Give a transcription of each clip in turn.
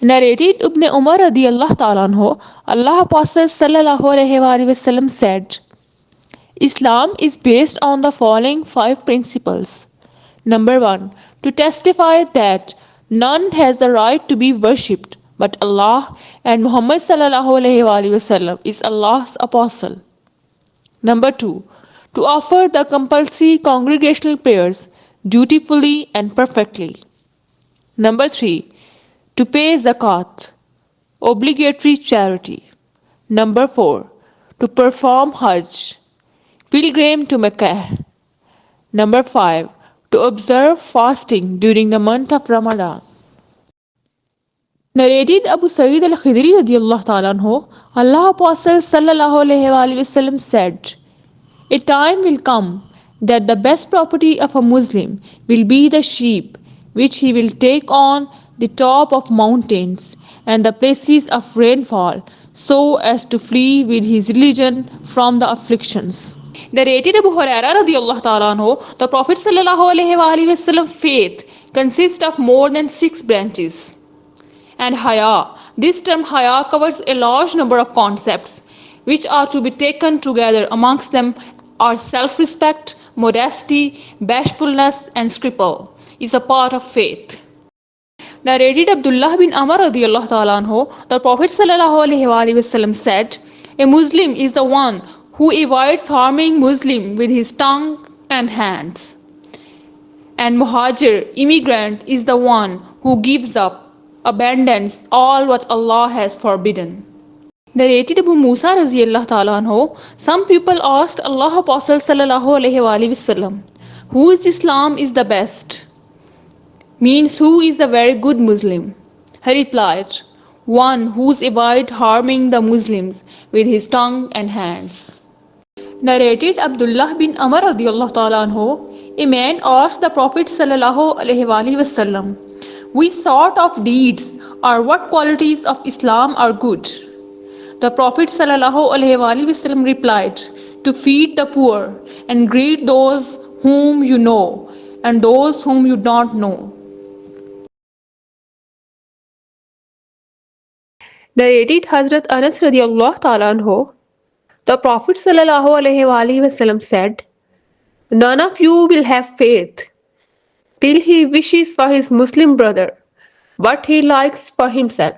Narrated Ibn Umar radiallahu ta'ala anhu, Allah Apostle sallallahu alayhi wa sallam said, Islam is based on the following five principles. Number one, to testify that none has the right to be worshipped but Allah and Muhammad sallallahu alayhi wa sallam is Allah's apostle. Number two, to offer the compulsory congregational prayers dutifully and perfectly. Number three, to pay zakat, obligatory charity. Number four, to perform Hajj, pilgrim to Mecca. Number five, to observe fasting during the month of Ramadan. Narrated Abu Sa'id al-Khidri radiallahu ta'ala anhu, Allah Apostle sallallahu alayhi wa sallam said, a time will come that the best property of a Muslim will be the sheep which he will take on the top of mountains and the places of rainfall so as to flee with his religion from the afflictions. Narrated Abu Huraira radiallahu ta'ala anhu, the Prophet sallallahu alayhi wa sallam faith consists of more than 6 branches. And Haya. This term Haya covers a large number of concepts which are to be taken together. Amongst them are self respect, modesty, bashfulness, and scruple, is a part of faith. Narrated Abdullah bin Amr radiallahu ta'ala anhu, the Prophet sallallahu alayhi wa sallam said, a Muslim is the one who avoids harming Muslim with his tongue and hands. And Muhajir, immigrant, is the one who gives up, abandons all what Allah has forbidden. Narrated Abu Musa radiallahu ta'ala anhu, some people asked Allah Apostle sallallahu alayhi wa sallam, who is Islam is the best? Means who is a very good Muslim? He replied, one who's avoid harming the Muslims with his tongue and hands. Narrated Abdullah bin Amr radiallahu ta'ala anhu, a man asked the Prophet sallallahu alayhi wa sallam, which sort of deeds or what qualities of Islam are good? The Prophet sallallahu alayhi wa sallam replied, to feed the poor and greet those whom you know and those whom you don't know. Narrated Hazrat Anas radiallahu ta'ala anhu, the Prophet sallallahu alayhi wa sallam said, none of you will have faith till he wishes for his Muslim brother what he likes for himself.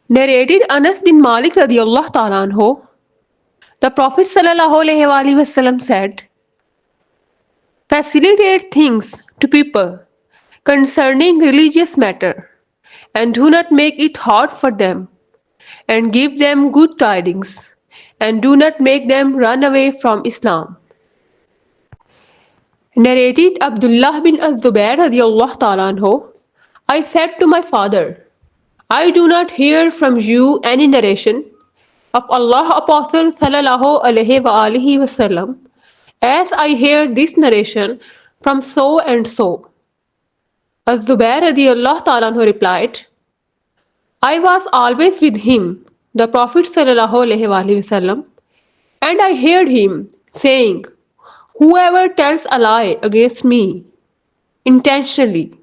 Narrated Anas bin Malik radiallahu ta'ala anhu, the Prophet sallallahu alayhi wa sallam said, facilitate things to people concerning religious matter and do not make it hard for them and give them good tidings and do not make them run away from Islam. Narrated Abdullah bin al-Zubair radiallahu ta'ala anhu, I said to my father, I do not hear from you any narration of Allah Apostle sallallahu alayhi wa alihi wasallam as I hear this narration from so and so. Az-Zubair radiallahu ta'ala anhu replied, I was always with him, the Prophet sallallahu alayhi wa sallam, and I heard him saying, whoever tells a lie against me intentionally,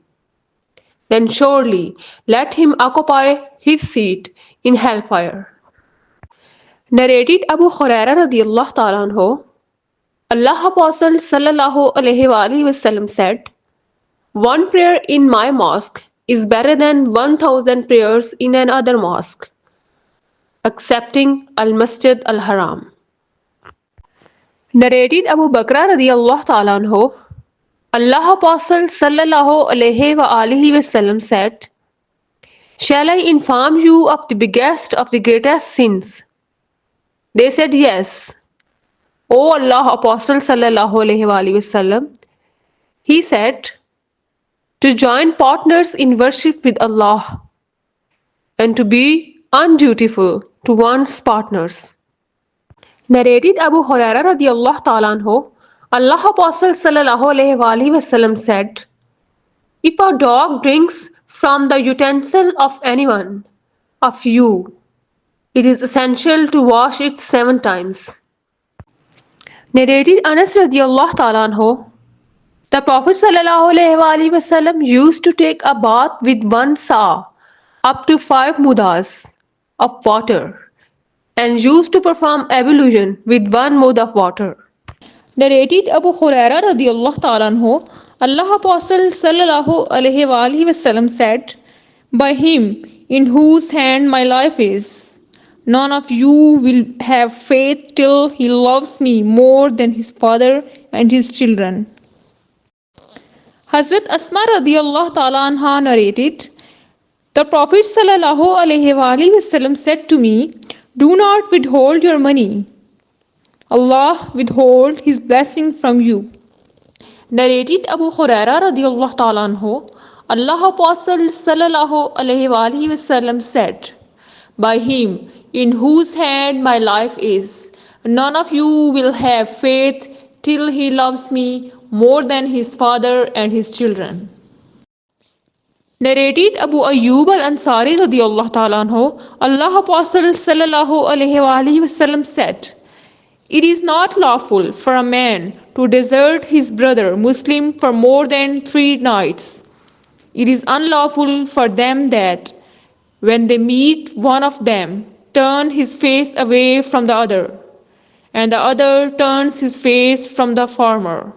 then surely let him occupy his seat in hellfire. Narrated Abu Huraira radiallahu ta'ala anhu, Allah Apostle sallallahu alayhi wa sallam said, one prayer in my mosque is better than 1,000 prayers in another mosque, excepting Al-Masjid Al-Haram. Narrated Abu Bakr radiallahu ta'ala anhu, Allah Apostle sallallahu alayhi wa sallam said, shall I inform you of the biggest of the greatest sins? They said yes. O Allah Apostle sallallahu alayhi wa sallam, he said, to join partners in worship with Allah and to be undutiful to one's partners. Narrated Abu Huraira radiallahu ta'ala anhu, Allah Apostle sallallahu alayhi wa sallam said, if a dog drinks from the utensil of anyone of you, it is essential to wash it 7 times. Narrated Anas radiallahu ta'ala anhu, the Prophet sallallahu alayhi wa sallam used to take a bath with one saw up to 5 mudas of water and used to perform ablution with 1 mud of water. Narrated Abu Huraira radiallahu ta'ala anhu, Allah Apostle sallallahu alaihi wasallam said, by him in whose hand my life is, none of you will have faith till he loves me more than his father and his children. Hazrat Asma radiallahu ta'ala anha narrated, the Prophet sallallahu alaihi wasallam said to me, do not withhold your money. Allah withhold his blessing from you. Narrated Abu Huraira radiallahu ta'ala anhu, Allah Apostle sallallahu alaihi wasallam said, by him in whose hand my life is, none of you will have faith till he loves me more than his father and his children. Narrated Abu Ayyub al-Ansari radiallahu ta'ala anhu, Allah Apostle sallallahu alaihi wasallam said, it is not lawful for a man to desert his brother Muslim for more than 3 nights. It is unlawful for them that, when they meet, one of them turn his face away from the other, and the other turns his face from the former,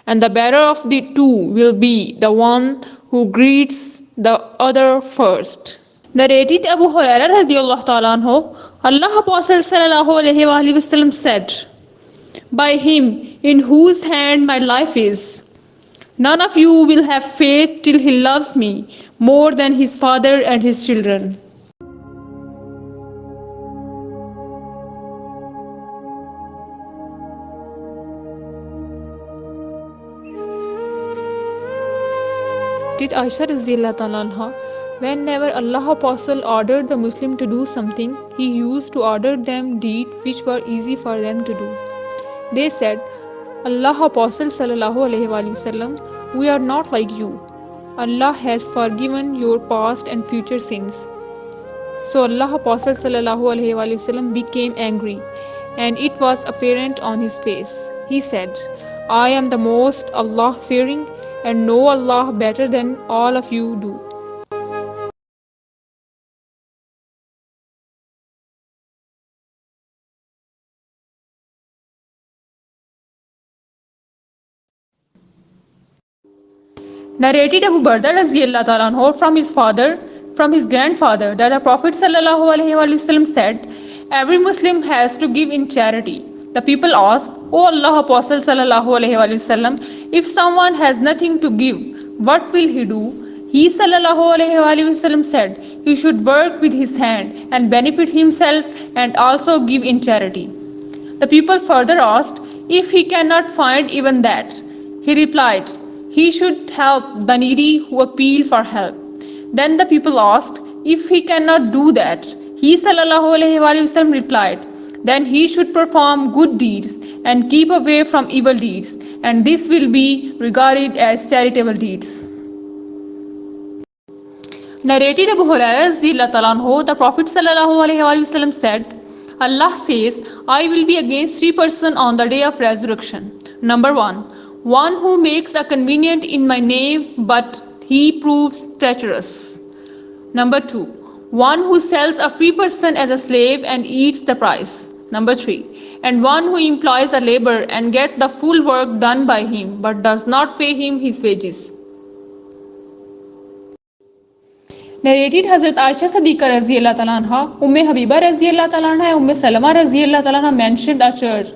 and the better of the two will be the one who greets the other first. Narrated Abu Huraira radiallahu ta'ala anhu, Allah Apostle sallallahu alaihi wasallam said, by him in whose hand my life is, none of you will have faith till he loves me more than his father and his children. Did Aisha Razillah Talanha, whenever Allah Apostle ordered the Muslim to do something, he used to order them deeds which were easy for them to do. They said, Allah Apostle Sallallahu Alaihi Wasallam, we are not like you. Allah has forgiven your past and future sins. So Allah Apostle Sallallahu Alaihi Wasallam became angry, and it was apparent on his face. He said, I am the most Allah fearing and know Allah better than all of you do. Narrated Abu Barda Raziyallahu Ta'ala anhu from his grandfather, that the Prophet Sallallahu Alaihi Wasallam said, every Muslim has to give in charity. The people asked, O Allah Apostle Sallallahu Alaihi Wasallam, if someone has nothing to give, what will he do? He Sallallahu Alaihi Wasallam said, he should work with his hand and benefit himself and also give in charity. The people further asked, if he cannot find even that, he replied, he should help the needy who appeal for help. Then the people asked, if he cannot do that, he Sallallahu Alaihi Wasallam replied, then he should perform good deeds and keep away from evil deeds, and this will be regarded as charitable deeds. Narrated Abu Hurairah, the Prophet ﷺ said, Allah says, I will be against 3 persons on the day of resurrection. Number 1, one who makes a convenient in my name, but he proves treacherous. Number 2, one who sells a free person as a slave and eats the price. Number 3, and one who employs a laborer and gets the full work done by him, but does not pay him his wages. Narrated Hazrat Aisha Siddiqa Raziyallahu Ta'ala anha, Habiba Raziyallahu Ta'ala anha and Salama Raziyallahu Ta'ala anha mentioned a church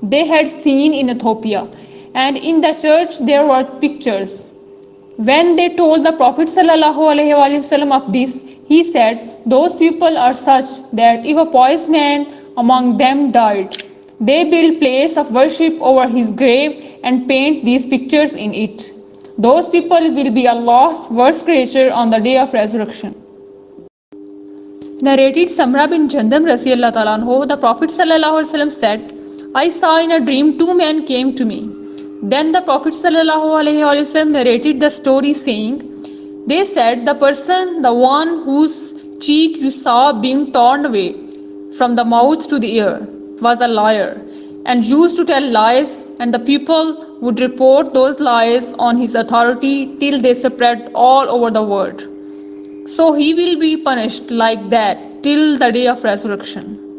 they had seen in Ethiopia, and in the church there were pictures. When they told the Prophet Sallallahu Alaihi Wasallam of this, he said, those people are such that if a pious man among them died, they build place of worship over his grave and paint these pictures in it. Those people will be Allah's worst creature on the day of resurrection. Narrated Samra bin Jandam Rasiyallahu Ta'ala anhu, the Prophet Sallallahu Alaihi Wasallam said, I saw in a dream 2 men came to me. Then the Prophet Sallallahu Alaihi Wasallam narrated the story saying, they said, the person, the one whose cheek you saw being torn away from the mouth to the ear, was a liar and used to tell lies, and the people would report those lies on his authority till they spread all over the world. So he will be punished like that till the day of resurrection.